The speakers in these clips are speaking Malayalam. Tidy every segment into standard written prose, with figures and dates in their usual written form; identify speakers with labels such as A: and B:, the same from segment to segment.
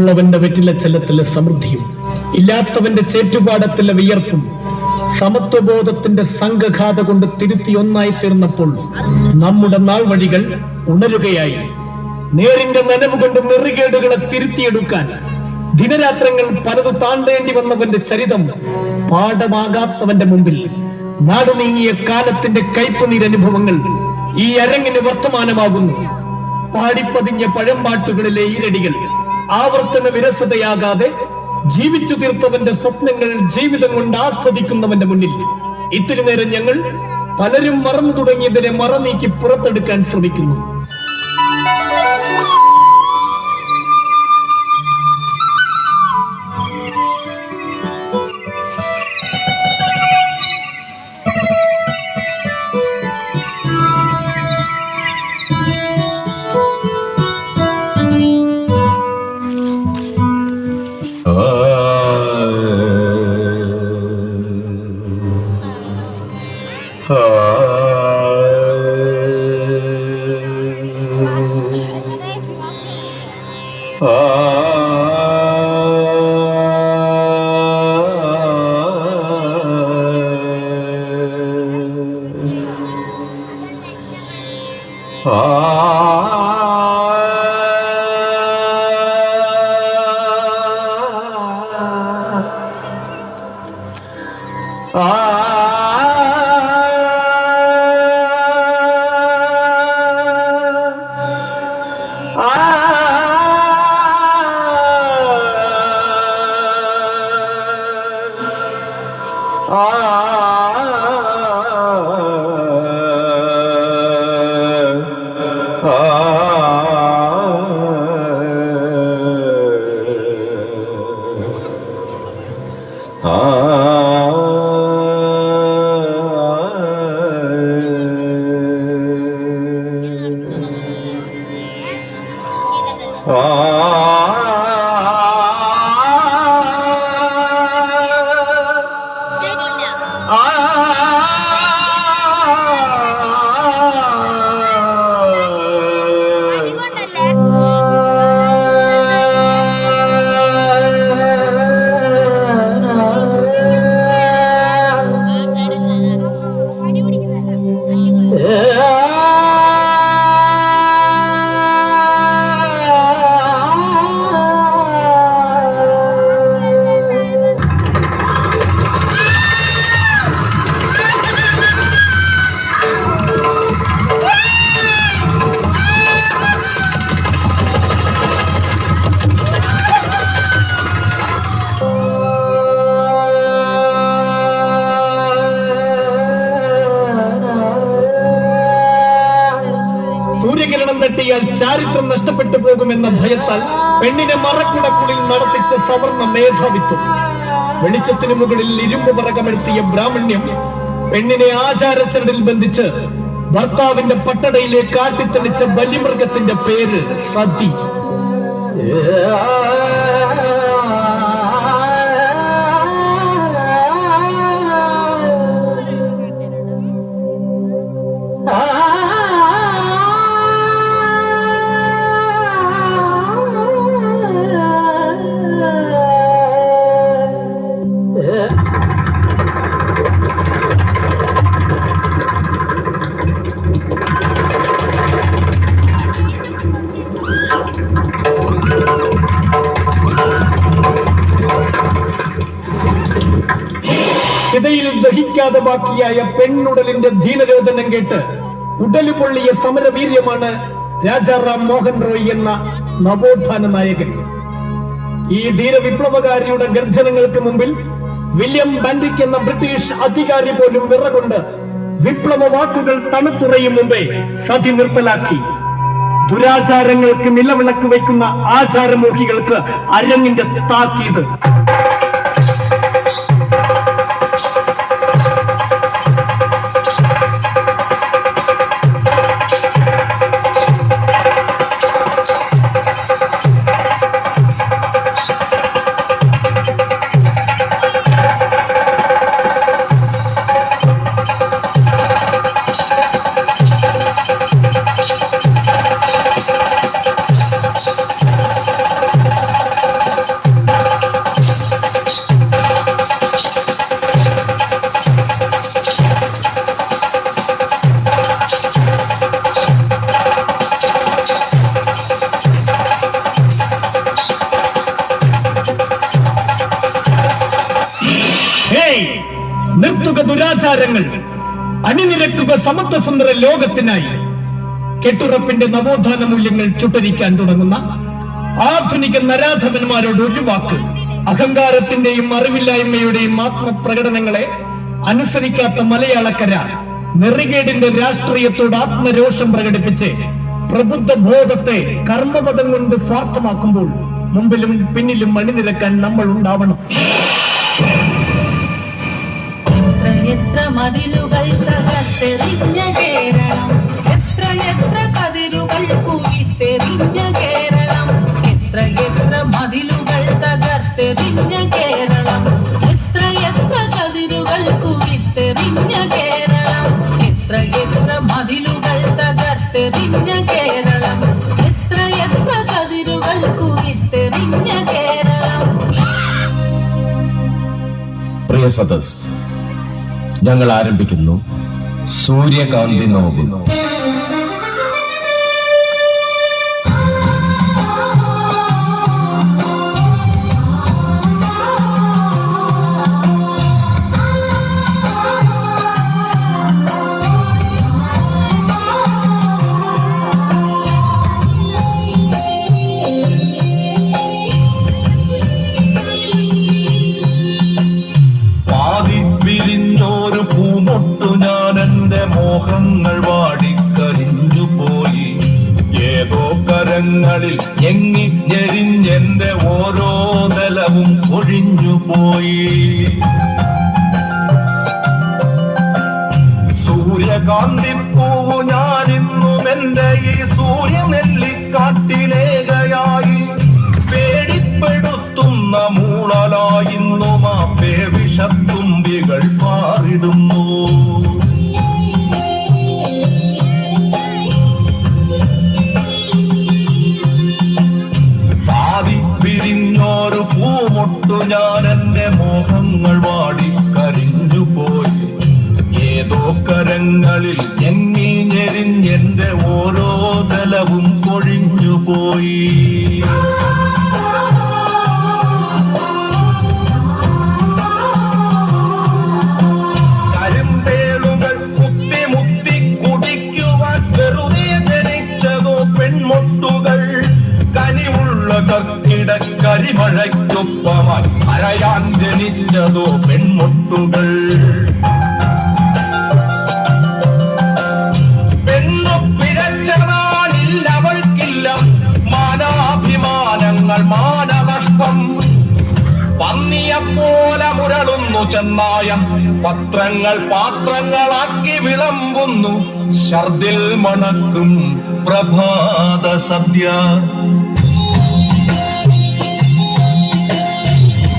A: ഉള്ളവന്റെ വെറ്റിലച്ചലത്തിലെ സമൃദ്ധിയും ഇല്ലാത്തവന്റെ ചേറ്റുപാടത്തിലെ വിയർപ്പും സമത്വബോധത്തിന്റെ സംഘഘാത കൊണ്ട് തിരുത്തി ഒന്നായി തീർന്നപ്പോൾ നമ്മുടെ നാൾ വഴികൾ ഉണരുകയായി. നേരിന്റെ നനവ് കൊണ്ട് നെറുകേടുകളെ തിരുത്തിയെടുക്കാൻ ദിനരാത്രങ്ങൾ പലതു താണ്ടേണ്ടി വന്നവന്റെ ചരിതം പാഠമാകാത്തവന്റെ മുമ്പിൽ നാടു നീങ്ങിയ കാലത്തിന്റെ കയ്പുനീരനുഭവങ്ങൾ ഈ അരങ്ങിന് വർത്തമാനമാകുന്നു. പാടിപ്പതിഞ്ഞ പഴമ്പാട്ടുകളിലെ ഈരടികൾ ആവർത്തന വിരസതയാകാതെ ജീവിച്ചു തീർത്തവന്റെ സ്വപ്നങ്ങൾ ജീവിതം കൊണ്ട് ആസ്വദിക്കുന്നവന്റെ മുന്നിൽ ഇത്തിരി നേരം ഞങ്ങൾ പലരും മറന്നു തുടങ്ങിയതിനെ മറനീക്കി പുറത്തെടുക്കാൻ ശ്രമിക്കുന്നു. ചാരിത്രം നഷ്ടപ്പെട്ടു പോകുമെന്ന ഭയത്താൽ പെണ്ണിനെ മറക്കുടക്കുള്ളിൽ നടത്തിച്ച സവർണ മേധാവിത്വം, വെളിച്ചത്തിനു മുകളിൽ ഇരുമ്പ് പറകമെടുത്തിയ ബ്രാഹ്മണ്യം, പെണ്ണിനെ ആചാരച്ചരടിൽ ബന്ധിച്ച് ഭർത്താവിന്റെ പട്ടടയിലേക്ക് കാട്ടിത്തെളിച്ച ബലിമൃഗത്തിന്റെ പേര് സതി. ചിതയിൽ ദഹിക്കാതെ ബാക്കിയായ പെണ്ണുടലിന്റെ ധീനരോധനം കേട്ട് ഉടലു പൊള്ളിയ സമരവീര്യമാണ് രാജാറാം മോഹൻ റോയ് എന്ന നവോത്ഥാന നായകൻ. ഈ ധീര വിപ്ലവകാരിയുടെ ഗർജനങ്ങൾക്ക് മുമ്പിൽ വില്യം ബാൻഡിക് എന്ന ബ്രിട്ടീഷ് അധികാരി പോലും വിറകൊണ്ട് വിപ്ലവ വാക്കുകൾ തണുത്തുറയും മുമ്പേ സതി നിർത്തലാക്കി. ദുരാചാരങ്ങൾക്ക് നിലവിളക്ക് വയ്ക്കുന്ന ആചാരമോഹികൾക്ക് അരങ്ങിന്റെ താക്കീത്. നിർത്തുക ദുരാചാരങ്ങൾ, അണിനിരക്കുക സമത്വസുന്ദര ലോകത്തിനായി. കെട്ടുറപ്പിന്റെ നവോത്ഥാന മൂല്യങ്ങൾ ചുട്ടരിക്കാൻ തുടങ്ങുന്ന ആധുനിക നരാധവന്മാരോട് ഒരു വാക്ക്. അഹങ്കാരത്തിന്റെയും അറിവില്ലായ്മയുടെയും ആത്മപ്രകടനങ്ങളെ അനുസരിക്കാത്ത മലയാളക്കര നെറികേടിന്റെ രാഷ്ട്രീയത്തോട് ആത്മരോഷം പ്രകടിപ്പിച്ച് പ്രബുദ്ധ ബോധത്തെ കർമ്മപദം കൊണ്ട് സ്വാർത്ഥമാക്കുമ്പോൾ മുമ്പിലും പിന്നിലും അണിനിരക്കാൻ നമ്മൾ ഉണ്ടാവണം.
B: എത്ര മതിലുകൾ തകർത്തെറിഞ്ഞ കേരളം, എത്ര കതിരുകൾ കുവിത്തെറിഞ്ഞ കേരളം, എത്ര മതിലുകൾ തകർത്തെറിഞ്ഞ കേരളം, എത്ര കതിരുകൾ കുവിത്തെറിഞ്ഞ കേരളം, എത്ര മതിലുകൾ തകർത്തെറിഞ്ഞ കേരളം, എത്ര കതിരുകൾ കുവിത്തെറിഞ്ഞ കേരളം.
C: പ്രിയ സദസ്, ഞങ്ങൾ ആരംഭിക്കുന്നു സൂര്യകാന്തി നോവൽ.
D: മോഹങ്ങൾ വാടിക്കരിഞ്ഞു പോയി, ഏതോ കരങ്ങളിൽ ഞെങ്ങി ഞെരിഞ്ഞെന്റെ ഓരോ നിലവും ഒഴിഞ്ഞു പോയി. സൂര്യകാന്തിപ്പൂവു ഞാനിന്നും എന്റെ ഈ സൂര്യനെല്ലിക്കാട്ടിലേകയായി, പേടിപ്പെടുത്തുന്ന മൂളലായിന്നും ആ പേവിഷത്തുമ്പികൾ പാറിടുന്നു. വിരിഞ്ഞോരു പൂമൊട്ടു ഞാൻ എന്റെ മോഹങ്ങൾ വാടി കരിഞ്ഞു പോയി, ഏതോ കരങ്ങളിൽ ഞെങ്ങി ഞെരിഞ്ഞെന്റെ ഓരോ തലവും കൊഴിഞ്ഞു പോയി. കരിമ്പേളുകൾ മുത്തി മുത്തി കുടിക്കുവാൻ വെറുതെ ജനിച്ചതോ പെൺമൊട്ടുകൾ, കനിവുള്ള കർക്കിട കരിമഴയ്ക്കൊപ്പമായി അരയാൻ ജനിച്ചതോ പെൺമൊട്ടുകൾ. പെണ്ണു പിഴച്ചതാനില്ല അവൾക്കില്ല മാനാഭിമാനങ്ങൾ, മാനനഷ്ടം. പന്നിയെപ്പോലെ മുരളുന്നു ചെന്നായം, പത്രങ്ങൾ പാത്രങ്ങളാക്കി വിളമ്പുന്നു ഛർദിൽ മണക്കും പ്രഭാത സദ്യ.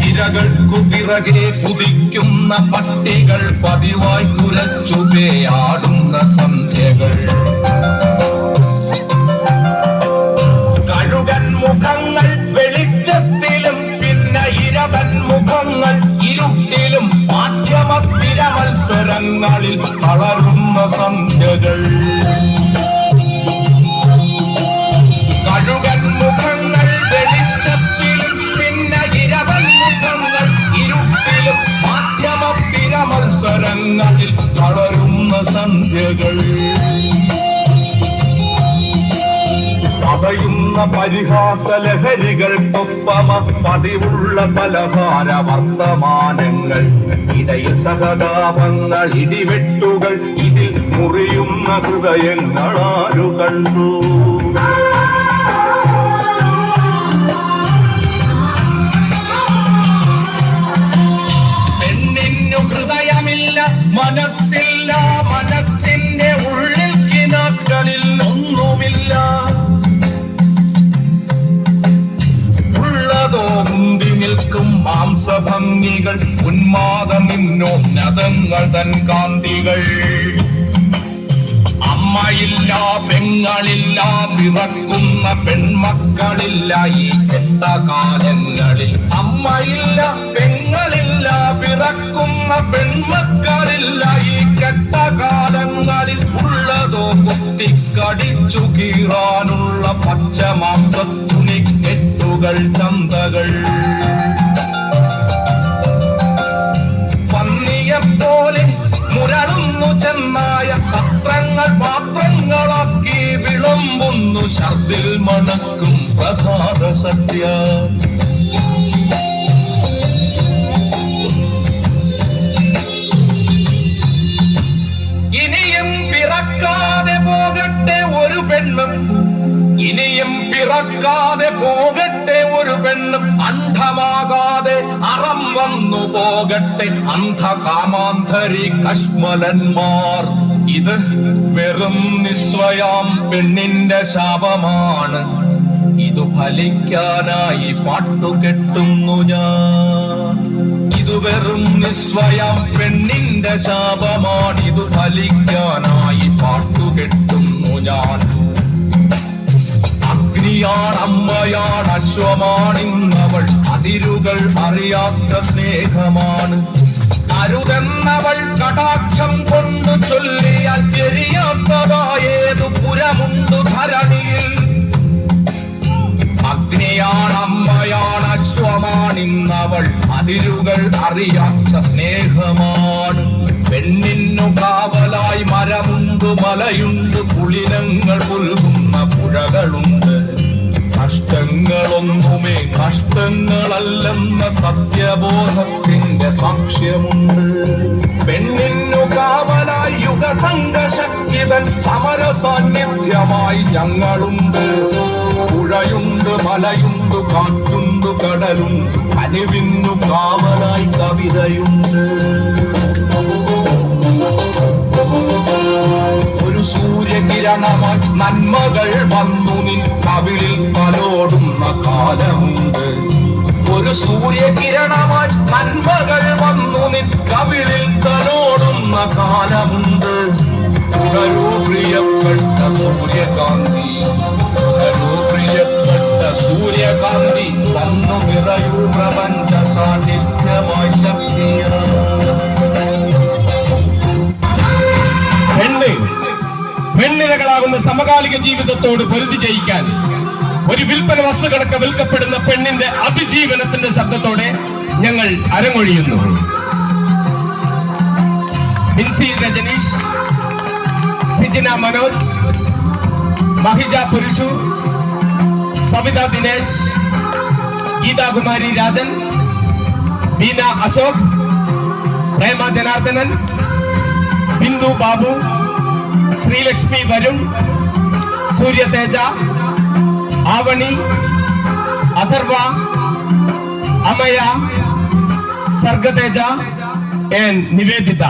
D: ഇരകൾക്കു പിറകെ കുതിക്കുന്ന പട്ടികൾ, പതിവായി കുരച്ചുപേയാടുന്ന സന്ധ്യകൾ. കഴുകൻ മുഖങ്ങൾ വെളിച്ചത്തിലും പിന്നെ ഇരവൻ മുഖങ്ങൾ ഇരുട്ടിലും, മാധ്യമത്തിര മത്സരങ്ങളിൽ തളരുന്ന സന്ധ്യകൾ. കഴുകൻ മുഖങ്ങൾ വെളിച്ചത്തിലും പിന്നെ ഇരവൻ മുഖങ്ങൾ ഇരുട്ടിലും, മാധ്യമത്തിര മത്സരങ്ങളിൽ തളരുന്ന സന്ധ്യകൾ. പതയുന്ന പരിഹാസ ലഹരികൾക്കൊപ്പമ പതിവുള്ള പലഹാര വർത്തമാനങ്ങൾ, ഇടയിൽ സഹതാപങ്ങൾ, ഇടിവെട്ടുകൾ, ഇതിൽ മുറിയുന്ന ഹൃദയങ്ങളാരു കണ്ടു. പെണ്ണിനു ഹൃദയമില്ല, മനസ്സില്ല, മനസ്സിന്റെ ഉള്ളിൽ കിനാക്കളിൽ ഒന്നുമില്ല. ഉള്ളതോ മുമ്പി നിൽക്കും മാംസഭംഗികൾ, ഉന്മാദമിന്നോന്നതങ്ങൾ തൻ കാന്തികൾ. അമ്മയില്ല, പെങ്ങളില്ല, വിറക്കുന്ന പെൺമക്കളില്ല ഈ ചെത്തകാലങ്ങളിൽ. അമ്മയില്ല, പെങ്ങളില്ല, പിറക്കുന്ന പെൺമക്കളില്ല ഈ കെട്ടകാലങ്ങളിൽ. ഉള്ളതോ കുത്തിക്കടിച്ചു കീറാനുള്ള പച്ചമാംസ തുണിക്കെട്ടുകൾ, ചന്തകൾ. പന്നിയെപ്പോ ഫലിക്കാതെ പോകട്ടെ ഒരു പെണ്ണും അന്ധമാകാതെ അറം വന്നു പോകട്ടെ അന്ധകാമാന്തരി കശ്മലന്മാർ. ഇത് വെറും നിസ്വയാം പെണ്ണിന്റെ ശാപമാണ്. ഇതു ഫലിക്കാനായി പാട്ടുകെട്ടുന്നു ഞാൻ. ഇതു വെറും നിസ്വയം പെണ്ണിന്റെ ശാപമാണ്. ഇതു ഫലിക്കാനായി പാട്ടുകെട്ടുന്നു ഞാൻ. അഗ്നിയാണ് അമ്മയാണ് അശ്വമാണിന്നവൾ. അതിരുകൾ അറിയാത്ത സ്നേഹമാണ്. അരുതെന്നവൾ കടാക്ഷം കൊണ്ടു ചൊല്ലിയാൽ എരിയാത്തതായേതു പുരമുണ്ടു ധരണിയിൽ. അഗ്നിയാണ് അമ്മയാണ് അശ്വമാണിന്നവൾ. അതിരുകൾ അറിയാത്ത സ്നേഹമാണ്. പെണ്ണിന്നു കാവലായി മരമുണ്ട് മലയുണ്ട് പുളിനങ്ങൾ പുൽകുന്ന പുഴകളുണ്ട്. കഷ്ടങ്ങളൊന്നുമേ കഷ്ടങ്ങളല്ലെന്ന സത്യബോധത്തിന്റെ സാക്ഷ്യമുണ്ട്. പെണ്ണിന്നു കാവലായി യുഗസംഘശക്തിതൻ സമര സാന്നിധ്യമായി ഞങ്ങളുണ്ട്. പുഴയുണ്ട് മലയുണ്ട് കാറ്റുണ്ട് കടലുണ്ട്. അലിവിന്നു കാവലായി കവിതയുണ്ട്. ഒരു സൂര്യകിരണമായി നന്മകൾ വന്നു നിൻ കവിളിൽ തലോടുന്ന കാലമുണ്ട്. ഒരു സൂര്യകിരണമായി നന്മകൾ വന്നു നിൻ കവിളിൽ തലോടുന്ന കാലമുണ്ട്. തുടരൂ പ്രിയപ്പെട്ട സൂര്യകാന്തി, തുടരൂ പ്രിയപ്പെട്ട സൂര്യകാന്തി. തന്നു നിറയൂ പ്രപഞ്ച സാന്നിധ്യമായി ശക്തിയാണ്.
C: പെണ്ണിരകളാകുന്ന സമകാലിക ജീവിതത്തോട് പൊരുതി ജയിക്കാൻ ഒരു വിൽപ്പന വസ്തു കണക്ക് വിൽക്കപ്പെടുന്ന പെണ്ണിന്റെ അതിജീവനത്തിന്റെ ശബ്ദത്തോടെ ഞങ്ങൾ അരങ്ങൊഴിയുന്നു. മിൻസി രജനീഷ്, സിജിന മനോജ്, മഹിജ പുരുഷു, സവിത ദിനേശ്, ഗീതാകുമാരി രാജൻ, ബീന അശോക്, പ്രേമ ജനാർദ്ദനൻ, ബിന്ദു ബാബു, ശ്രീലക്ഷ്മി വരുൺ, സൂര്യതേജ, ആവണി, അഥർവ, അമയ, സർഗതേജ and നിവേദിത.